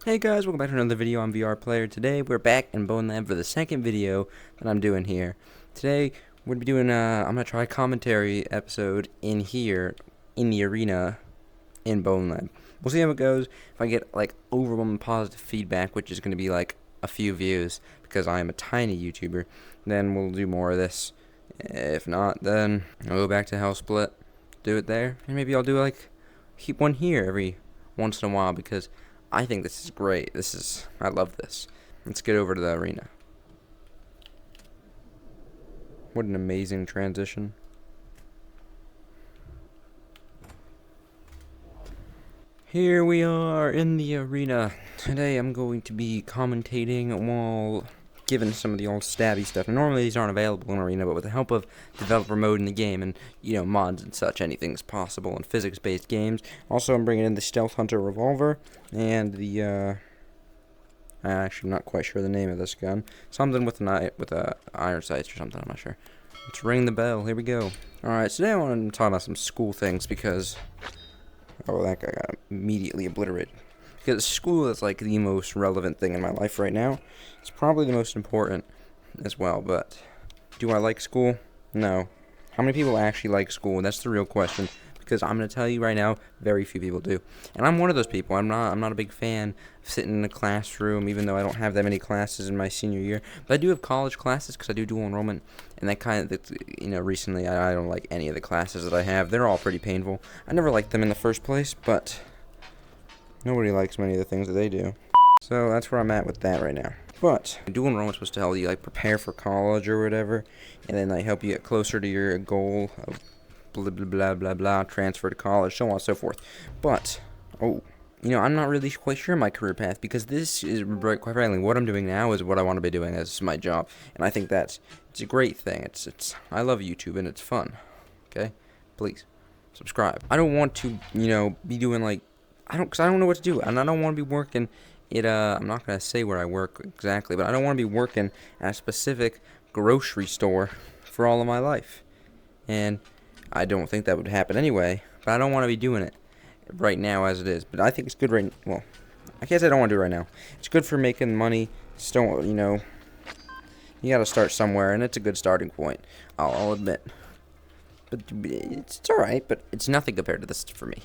Hey guys, welcome back to another video on VR Player. Today we're back in BONELAB for the second video that I'm doing here. Today we're going to be doing I'm going to try a commentary episode in here, in the arena, in BONELAB. We'll see how it goes. If I get like overwhelming positive feedback, which is going to be like a few views, because I am a tiny YouTuber, then we'll do more of this. If not, then I'll go back to Hell Split, do it there, and maybe I'll do like, keep one here every once in a while, because I think this is great. I love this. Let's get over to the arena. What an amazing transition. Here we are in the arena. Today I'm going to be commentating while given some of the old stabby stuff. And normally these aren't available in arena, but with the help of developer mode in the game and, mods and such, anything's possible in physics-based games. Also, I'm bringing in the Stealth Hunter revolver and the actually, I'm not quite sure the name of this gun. Something with iron sights or something. I'm not sure. Let's ring the bell. Here we go. All right. So today I want to talk about some school things because that guy got immediately obliterated. Because school is like the most relevant thing in my life right now. It's probably the most important as well, but do I like school? No. How many people actually like school? That's the real question. Because I'm going to tell you right now, very few people do. And I'm one of those people. I'm not a big fan of sitting in a classroom, even though I don't have that many classes in my senior year. But I do have college classes because I do dual enrollment. And that kind of, recently I don't like any of the classes that I have. They're all pretty painful. I never liked them in the first place, but nobody likes many of the things that they do. So that's where I'm at with that right now. But dual enrollment is supposed to help you prepare for college or whatever, and then help you get closer to your goal of blah blah blah blah blah, transfer to college, so on and so forth. But I'm not really quite sure my career path, because this is, quite frankly, what I'm doing now is what I want to be doing as my job, and I think it's a great thing. I love YouTube and it's fun. Okay, please subscribe. I don't want to be doing because I don't know what to do, and I don't want to be working I'm not going to say where I work exactly, but I don't want to be working at a specific grocery store for all of my life. And I don't think that would happen anyway, but I don't want to be doing it right now as it is. But I think it's good well, I guess I don't want to do it right now. It's good for making money. Still, you got to start somewhere, and it's a good starting point, I'll admit. But it's alright, but it's nothing compared to this for me,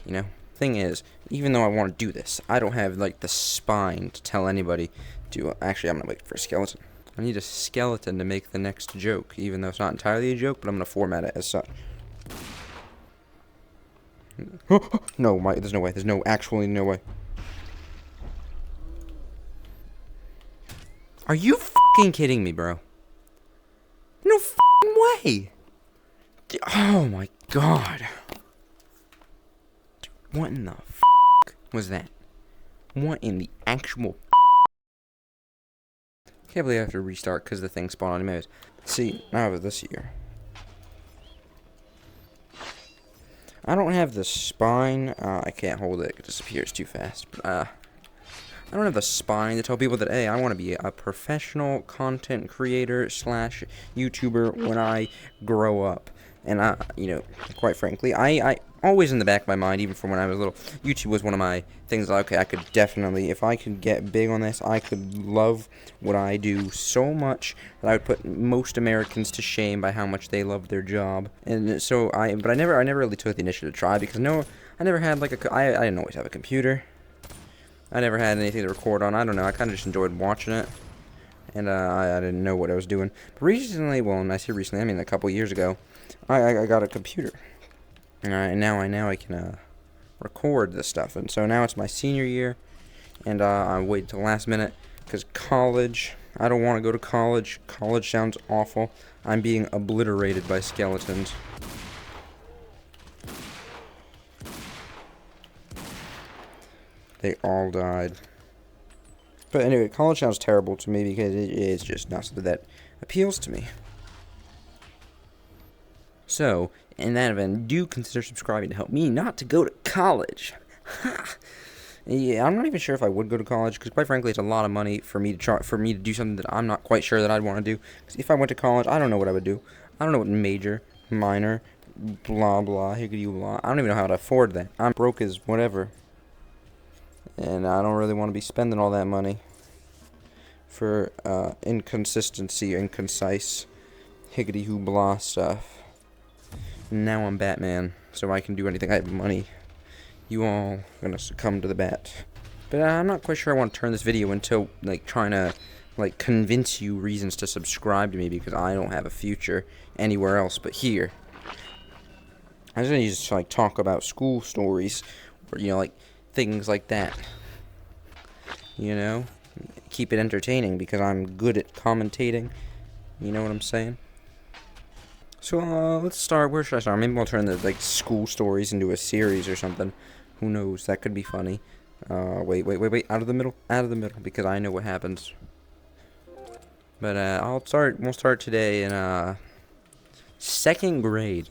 Thing is, even though I want to do this, I don't have the spine to tell anybody to. Actually, I'm gonna wait for a skeleton. I need a skeleton to make the next joke, even though it's not entirely a joke, but I'm gonna format it as such. No, there's no way. There's actually no way. Are you fucking kidding me, bro? No fucking way. Oh my god. What in the was that? What in the actual Can't believe I have to restart because the thing spawned on me. See, now with this year. I don't have the spine. I can't hold it. It disappears too fast. But, I don't have the spine to tell people that, hey, I want to be a professional content creator / YouTuber when I grow up. And quite frankly, I always in the back of my mind, even from when I was little, YouTube was one of my things. Okay, I could definitely, if I could get big on this, I could love what I do so much that I would put most Americans to shame by how much they love their job. And so but I never really took the initiative to try, because I never had I didn't always have a computer. I never had anything to record on. I don't know. I kind of just enjoyed watching it. And I didn't know what I was doing. But recently, well, when I say recently, I mean a couple years ago, I got a computer. And now I can record this stuff. And so now it's my senior year. And I wait till last minute. Because college, I don't want to go to college. College sounds awful. I'm being obliterated by skeletons. They all died. But anyway, college sounds terrible to me because it is just not something that appeals to me. So, in that event, do consider subscribing to help me not to go to college. Yeah, I'm not even sure if I would go to college, because quite frankly, it's a lot of money for me to do something that I'm not quite sure that I'd want to do. Because if I went to college, I don't know what I would do. I don't know what major, minor, blah blah, higgity blah. I don't even know how to afford that. I'm broke as whatever. and I don't really want to be spending all that money for inconsistency and concise higgity-hoo-blah stuff. Now I'm Batman, so I can do anything. I have money. You all gonna succumb to the bat. But I'm not quite sure I want to turn this video into, like, trying to, like, convince you reasons to subscribe to me, because I don't have a future anywhere else but here. I just need to, like, talk about school stories, or, you know, like, things like that. You know? Keep it entertaining, because I'm good at commentating. You know what I'm saying? So, let's start. Where should I start? Maybe I'll turn the, like, school stories into a series or something. Who knows? That could be funny. Wait. Out of the middle, because I know what happens. But, we'll start today in, second grade.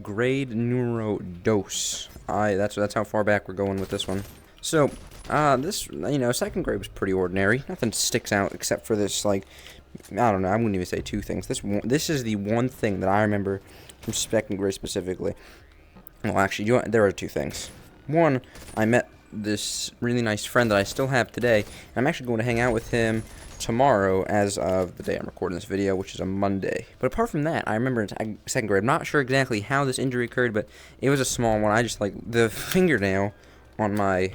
Grade numero dos. That's how far back we're going with this one. So, this, you know, second grade was pretty ordinary. Nothing sticks out except for this, like, I don't know, I wouldn't even say two things. This is the one thing that I remember from second grade specifically. Well, actually, there are two things. One, I met this really nice friend that I still have today, and I'm actually going to hang out with him tomorrow as of the day I'm recording this video, which is a Monday. But apart from that, I remember in second grade, I'm not sure exactly how this injury occurred, but it was a small one. I just, like, the fingernail on my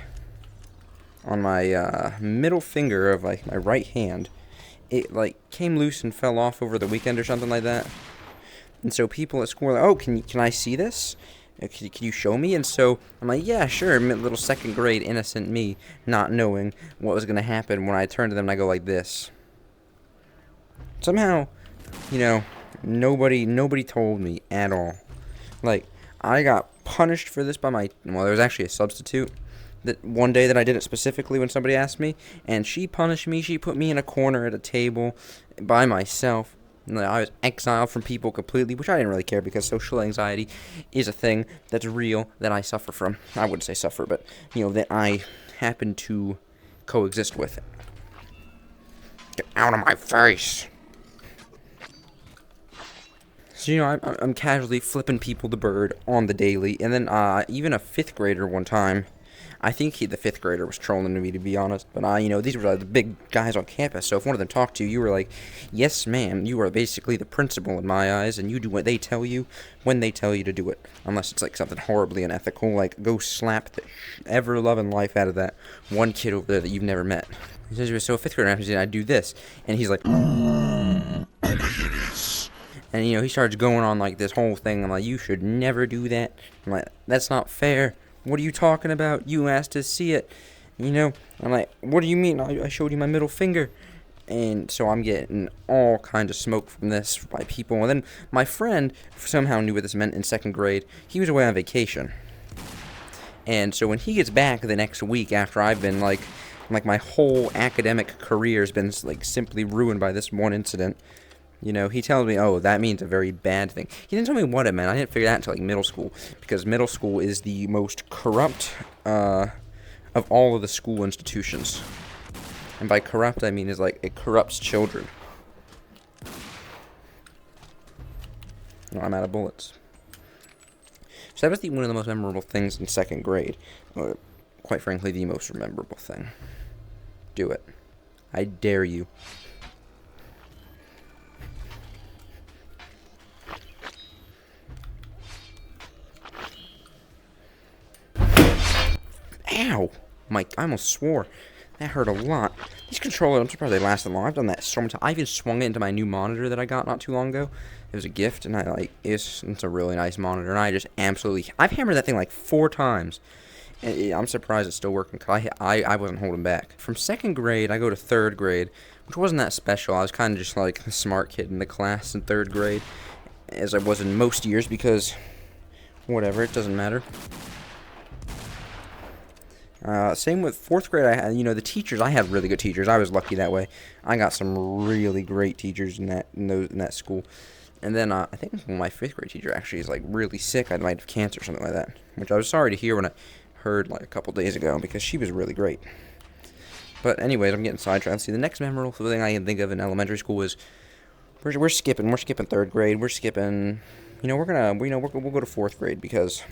middle finger of, like, my right hand, it, like, came loose and fell off over the weekend or something like that. And so people at school were like, oh, can I see this? Can you show me? And so I'm like, yeah, sure. Little second grade innocent me, not knowing what was going to happen when I turned to them and I go like this. Somehow, you know, nobody told me at all. Like, I got punished for this by well, there was actually a substitute that one day that I did it specifically when somebody asked me, and she punished me. She put me in a corner at a table by myself. I was exiled from people completely, which I didn't really care, because social anxiety is a thing that's real that I suffer from. I wouldn't say suffer, but, you know, that I happen to coexist with. Get out of my face! So, you know, I'm casually flipping people the bird on the daily, and then even a fifth grader one time, I think the fifth grader was trolling me, to be honest. But, you know, these were the big guys on campus. So if one of them talked to you, you were like, yes, ma'am, you are basically the principal in my eyes, and you do what they tell you when they tell you to do it. Unless it's, like, something horribly unethical, like go slap the ever-loving life out of that one kid over there that you've never met. He says, so a fifth grader, I do this. And he's like, and, you know, he starts going on, like, this whole thing. I'm like, you should never do that. I'm like, that's not fair. What are you talking about? You asked to see it. You know, I'm like, what do you mean? I showed you my middle finger. And so I'm getting all kinds of smoke from this by people. And then my friend somehow knew what this meant in second grade. He was away on vacation. And so when he gets back the next week after I've been, like my whole academic career has been, like, simply ruined by this one incident, you know, he tells me, oh, that means a very bad thing. He didn't tell me what it meant. I didn't figure that until, like, middle school, because middle school is the most corrupt of all of the school institutions. And by corrupt, I mean is, like, it corrupts children. No, I'm out of bullets. So that was one of the most memorable things in second grade. Or, quite frankly, the most memorable thing. Do it. I dare you. Ow! Mike, I almost swore. That hurt a lot. These controllers, I'm surprised they lasted long. I've done that so many times. I even swung it into my new monitor that I got not too long ago. It was a gift, and it's a really nice monitor, and I just absolutely, I've hammered that thing like 4 times. And I'm surprised it's still working, because I wasn't holding back. From second grade, I go to third grade, which wasn't that special. I was kind of just like the smart kid in the class in third grade, as I was in most years, because whatever, it doesn't matter. Same with fourth grade. I had, you know, the teachers. I had really good teachers. I was lucky that way. I got some really great teachers in that school. And then I think my fifth grade teacher actually is, like, really sick. I might have cancer or something like that, which I was sorry to hear when I heard, like, a couple days ago, because she was really great. But anyways, I'm getting sidetracked. See, the next memorable thing I can think of in elementary school is we're skipping third grade. We're skipping. You know, we'll go to fourth grade, because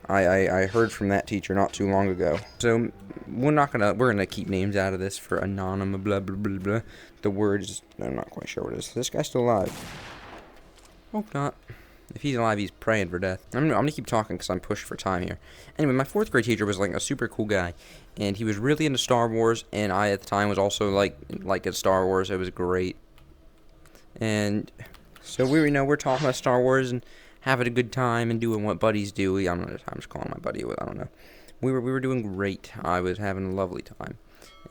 I heard from that teacher not too long ago. So we're gonna keep names out of this for anonymous blah blah blah blah. The words, I'm not quite sure what it is. Is this guy still alive? Hope not. If he's alive, he's praying for death. I'm gonna keep talking because I'm pushed for time here. Anyway, my 4th grade teacher was like a super cool guy, and he was really into Star Wars, and I at the time was also like at Star Wars. It was great, and so we're talking about Star Wars and having a good time and doing what buddies do. I'm just calling my buddy. I don't know. We were doing great. I was having a lovely time.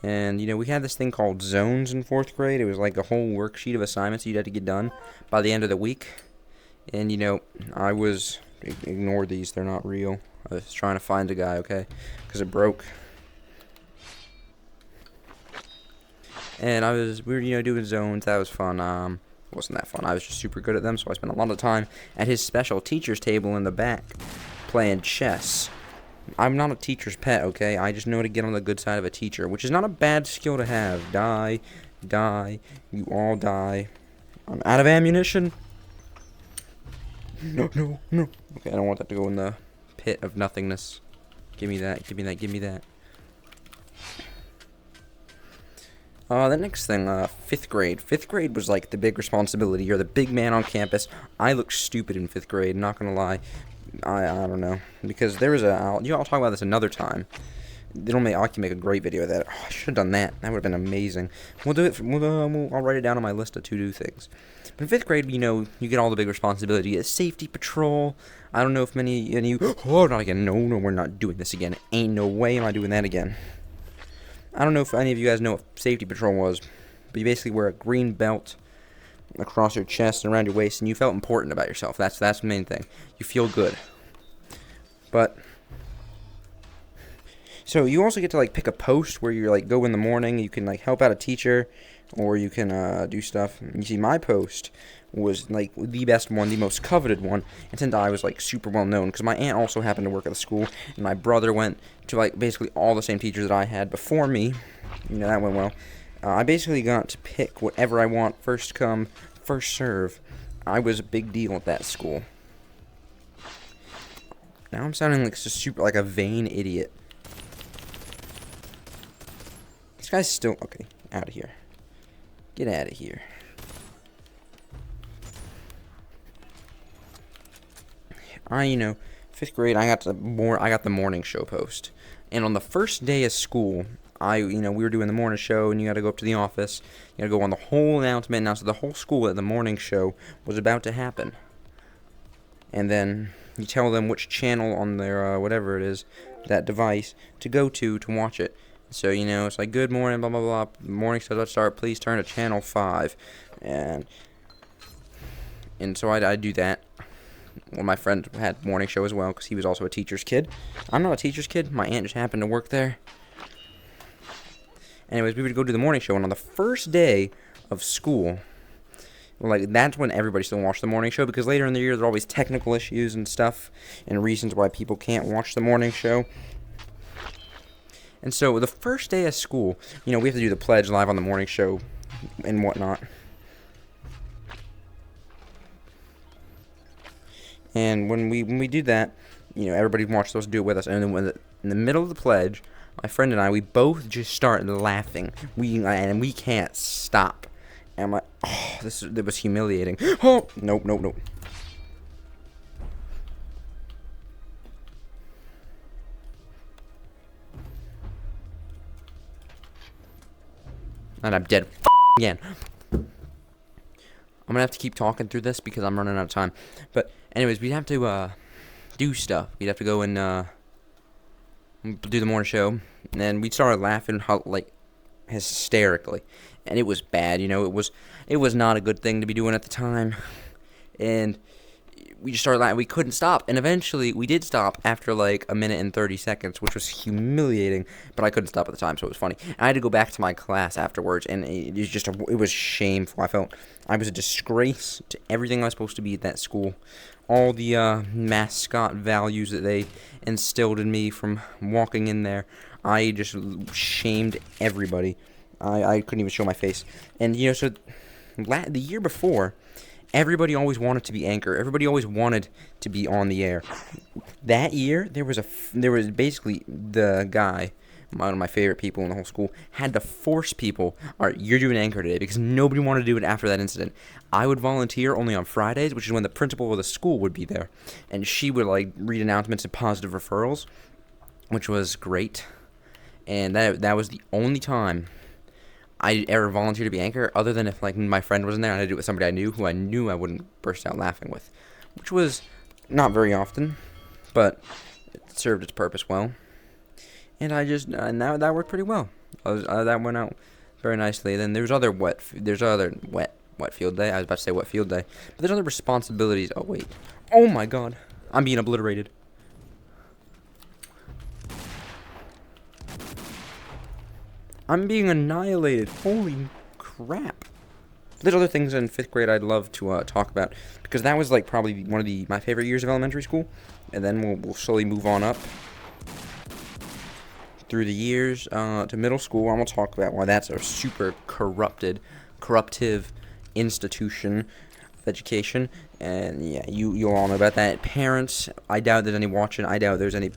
And, we had this thing called zones in 4th grade. It was like a whole worksheet of assignments you'd had to get done by the end of the week. And, I was... Ignore these. They're not real. I was trying to find a guy, okay? Because it broke. And we were, doing zones. That was fun. Wasn't that fun. I was just super good at them, so I spent a lot of time at his special teacher's table in the back playing chess. I'm not a teacher's pet, okay? I just know to get on the good side of a teacher, which is not a bad skill to have. Die, you all die. I'm out of ammunition. No. Okay, I don't want that to go in the pit of nothingness. Give me that. The next thing, 5th grade. 5th grade was like the big responsibility. You're the big man on campus. I looked stupid in 5th grade, not gonna lie. I don't know. Because there was I'll talk about this another time. I can make a great video of that. Oh, I should have done that. That would have been amazing. We'll do it. I'll write it down on my list of to-do things. But in 5th grade, you get all the big responsibility. You get safety patrol. I don't know if many of you... Oh, not again. No, we're not doing this again. Ain't no way am I doing that again. I don't know if any of you guys know what safety patrol was. But you basically wear a green belt across your chest and around your waist, and you felt important about yourself. That's the main thing. You feel good. But... So you also get to like pick a post where you like go in the morning. You can like help out a teacher, or you can do stuff. And you see, my post was like the best one, the most coveted one. And since I was like super well known, because my aunt also happened to work at the school, and my brother went to like basically all the same teachers that I had before me. That went well. I basically got to pick whatever I want, first come, first serve. I was a big deal at that school. Now I'm sounding like super like a vain idiot. This guy's still... Okay, out of here. Get out of here. Fifth grade, I got the morning show post. And on the first day of school, we were doing the morning show, and you got to go up to the office. You got to go on the whole announcement, announce to the whole school that the morning show was about to happen. And then you tell them which channel on their, whatever it is, that device, to go to watch it. So, it's like, good morning, blah, blah, blah, morning show's about to start, please turn to channel 5, and so I do that. Well, my friend had morning show as well, because he was also a teacher's kid. I'm not a teacher's kid, my aunt just happened to work there. Anyways, we would go to the morning show, and on the first day of school, that's when everybody still watched the morning show, because later in the year, there are always technical issues and stuff, and reasons why people can't watch the morning show. And so, the first day of school, we have to do the pledge live on the morning show and whatnot. And when we do that, everybody watched us do it with us. And then in the middle of the pledge, my friend and I, we both just started laughing. And we can't stop. And I'm like, oh, that was humiliating. Oh, nope. And I'm dead again. I'm gonna have to keep talking through this because I'm running out of time. But anyways, we'd have to do stuff. We'd have to go and do the morning show, and then we started laughing hysterically, and it was bad. It was not a good thing to be doing at the time, and we just started laughing. We couldn't stop, and eventually we did stop after like a minute and 30 seconds, which was humiliating, but I couldn't stop at the time, so it was funny. And I had to go back to my class afterwards, and it was shameful. I felt I was a disgrace to everything I was supposed to be at that school. All the mascot values that they instilled in me from walking in there, I just shamed everybody. I couldn't even show my face. And so the year before, Everybody always wanted to be anchor. Everybody always wanted to be on the air. That year, there was basically the guy, one of my favorite people in the whole school, had to force people, all right, you're doing anchor today, because nobody wanted to do it after that incident. I would volunteer only on Fridays, which is when the principal of the school would be there, and she would like read announcements and positive referrals, which was great. And that was the only time I ever volunteered to be anchor, other than if like my friend wasn't there and I had to do it with somebody I knew who I knew I wouldn't burst out laughing with, which was not very often, but it served its purpose well. And that worked pretty well. That went out very nicely. Then there's other wet field day. I was about to say wet field day, but there's other responsibilities. Oh wait, oh my God, I'm being obliterated. I'm being annihilated. Holy crap. There's other things in 5th grade I'd love to talk about, because that was like probably one of my favorite years of elementary school, and then we'll slowly move on up through the years to middle school. I'm going to talk about why that's a super corruptive institution of education, and yeah, you'll all know about that. Parents, I doubt there's any watching. I doubt there's many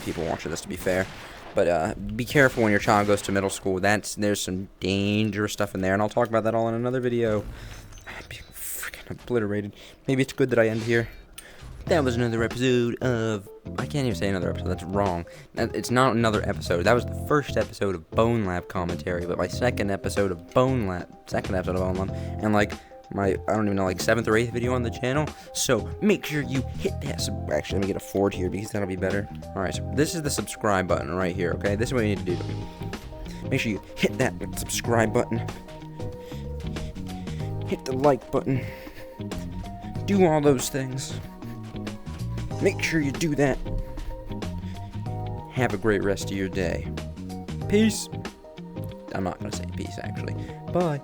people watching this, to be fair. But be careful when your child goes to middle school. There's some dangerous stuff in there, and I'll talk about that all in another video. I'm being freaking obliterated. Maybe it's good that I end here. That was another episode of... I can't even say another episode. That's wrong. It's not another episode. That was the first episode of BONELAB commentary, but my second episode of BONELAB, and like my, I don't even know, like 7th or 8th video on the channel. So make sure you hit that actually, let me get a forward here because that'll be better. Alright, so this is the subscribe button right here, okay? This is what you need to do. Make sure you hit that subscribe button. Hit the like button. Do all those things. Make sure you do that. Have a great rest of your day. Peace. I'm not going to say peace, actually. Bye.